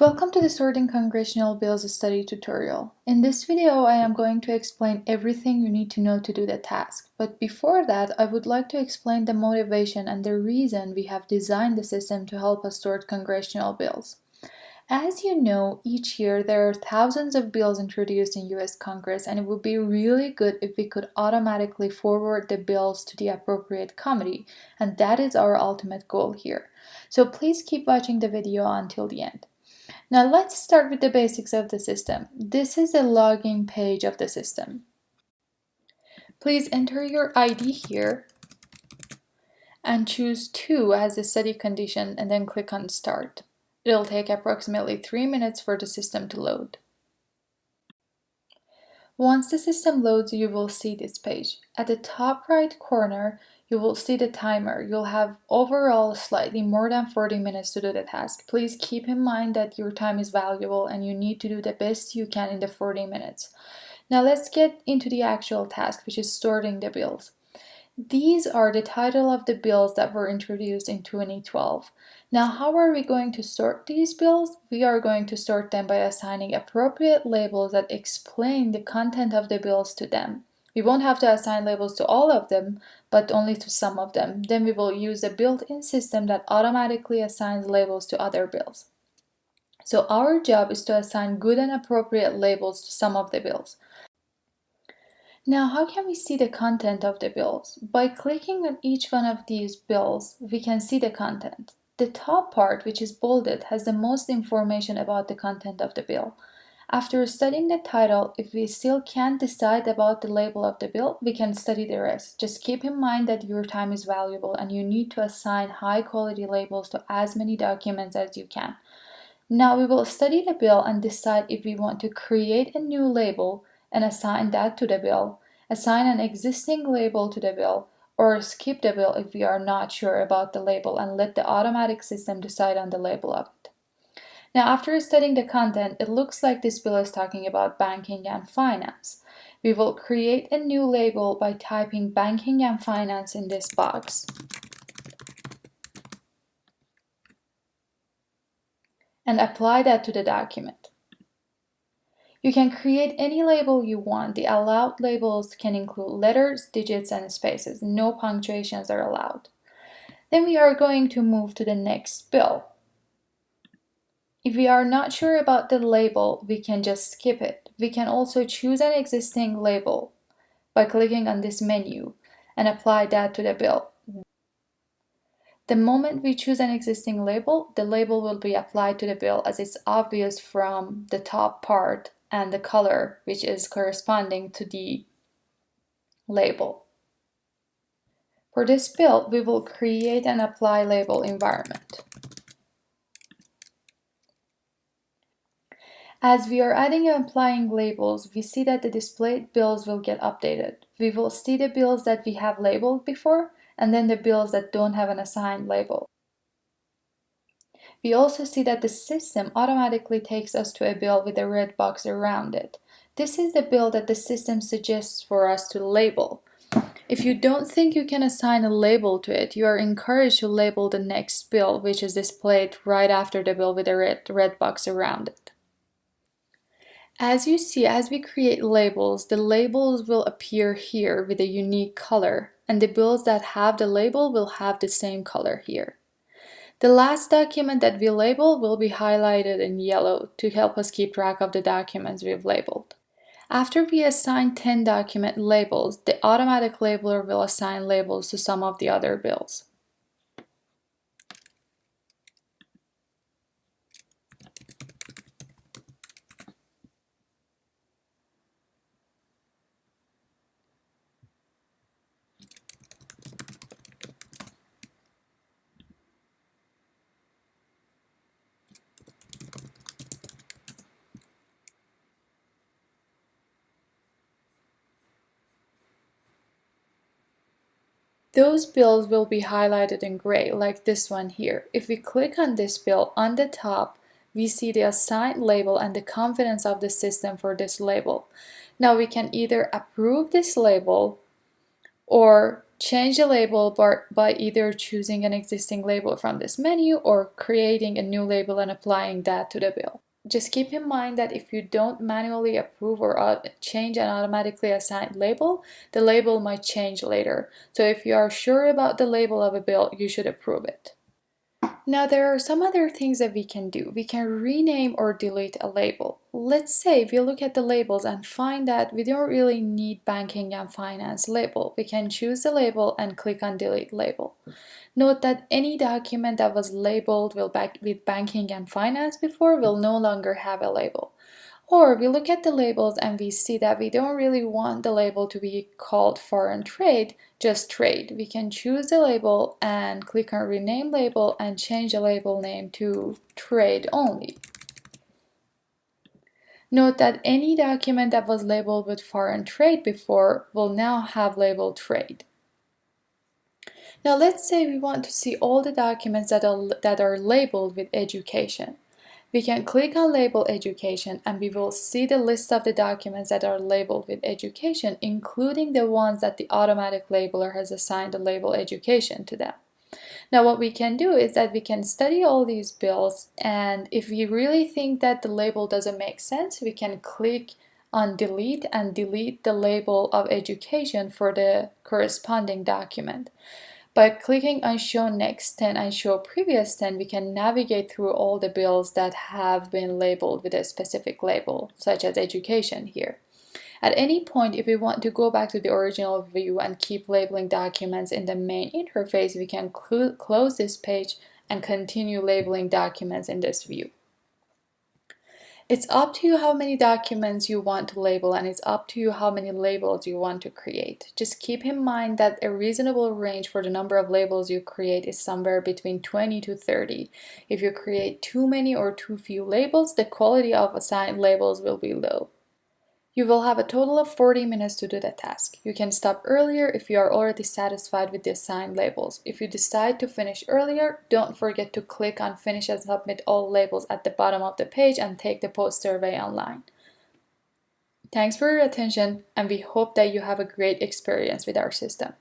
Welcome to the Sorting Congressional Bills study tutorial. In this video, I am going to explain everything you need to know to do the task. But before that, I would like to explain the motivation and the reason we have designed the system to help us sort congressional bills. As you know, each year there are thousands of bills introduced in US Congress, and it would be really good if we could automatically forward the bills to the appropriate committee, and that is our ultimate goal here. So please keep watching the video until the end. Now let's start with the basics of the system. This is the login page of the system. Please enter your ID here and choose 2 as the study condition and then click on Start. It'll take approximately 3 minutes for the system to load. Once the system loads, you will see this page. At the top right corner, you will see the timer. You'll have overall slightly more than 40 minutes to do the task. Please keep in mind that your time is valuable and you need to do the best you can in the 40 minutes. Now let's get into the actual task, which is sorting the bills. These are the title of the bills that were introduced in 2012. Now, how are we going to sort these bills? We are going to sort them by assigning appropriate labels that explain the content of the bills to them. We won't have to assign labels to all of them, but only to some of them. Then we will use a built-in system that automatically assigns labels to other bills. So our job is to assign good and appropriate labels to some of the bills. Now, how can we see the content of the bills? By clicking on each one of these bills, we can see the content. The top part, which is bolded, has the most information about the content of the bill. After studying the title, if we still can't decide about the label of the bill, we can study the rest. Just keep in mind that your time is valuable and you need to assign high-quality labels to as many documents as you can. Now we will study the bill and decide if we want to create a new label and assign that to the bill, assign an existing label to the bill, or skip the bill if we are not sure about the label and let the automatic system decide on the label of it. Now, after studying the content, it looks like this bill is talking about banking and finance. We will create a new label by typing banking and finance in this box. And apply that to the document. You can create any label you want. The allowed labels can include letters, digits, and spaces. No punctuations are allowed. Then we are going to move to the next bill. If we are not sure about the label, we can just skip it. We can also choose an existing label by clicking on this menu and apply that to the bill. The moment we choose an existing label, the label will be applied to the bill as it's obvious from the top part and the color, which is corresponding to the label. For this bill, we will create and apply label environment. As we are adding and applying labels, we see that the displayed bills will get updated. We will see the bills that we have labeled before, and then the bills that don't have an assigned label. We also see that the system automatically takes us to a bill with a red box around it. This is the bill that the system suggests for us to label. If you don't think you can assign a label to it, you are encouraged to label the next bill, which is displayed right after the bill with a red box around it. As you see, as we create labels, the labels will appear here with a unique color, and the bills that have the label will have the same color here. The last document that we label will be highlighted in yellow to help us keep track of the documents we've labeled. After we assign 10 document labels, the automatic labeler will assign labels to some of the other bills. Those bills will be highlighted in gray, like this one here. If we click on this bill, on the top, we see the assigned label and the confidence of the system for this label. Now we can either approve this label or Change the label by either choosing an existing label from this menu or creating a new label and applying that to the bill. Just keep in mind that if you don't manually approve or change an automatically assigned label, the label might change later. So if you are sure about the label of a bill, you should approve it. Now there are some other things that we can do. We can rename or delete a label. Let's say if you look at the labels and find that we don't really need banking and finance label, we can choose the label and click on delete label. Note that any document that was labeled with banking and finance before will no longer have a label. Or we look at the labels and we see that we don't really want the label to be called foreign trade, just trade. We can choose the label and click on rename label and change the label name to trade only. Note that any document that was labeled with foreign trade before will now have label trade. Now let's say we want to see all the documents that are labeled with education. We can click on Label Education and we will see the list of the documents that are labeled with education, including the ones that the automatic labeler has assigned the label education to them. Now what we can do is that we can study all these bills, and if we really think that the label doesn't make sense, we can click on delete and delete the label of education for the corresponding document. By clicking on Show Next 10 and Show Previous 10, we can navigate through all the bills that have been labeled with a specific label, such as education here. At any point, if we want to go back to the original view and keep labeling documents in the main interface, we can close this page and continue labeling documents in this view. It's up to you how many documents you want to label, and it's up to you how many labels you want to create. Just keep in mind that a reasonable range for the number of labels you create is somewhere between 20 to 30. If you create too many or too few labels, the quality of assigned labels will be low. You will have a total of 40 minutes to do the task. You can stop earlier if you are already satisfied with the assigned labels. If you decide to finish earlier, don't forget to click on Finish and Submit All Labels at the bottom of the page and take the post survey online. Thanks for your attention, and we hope that you have a great experience with our system.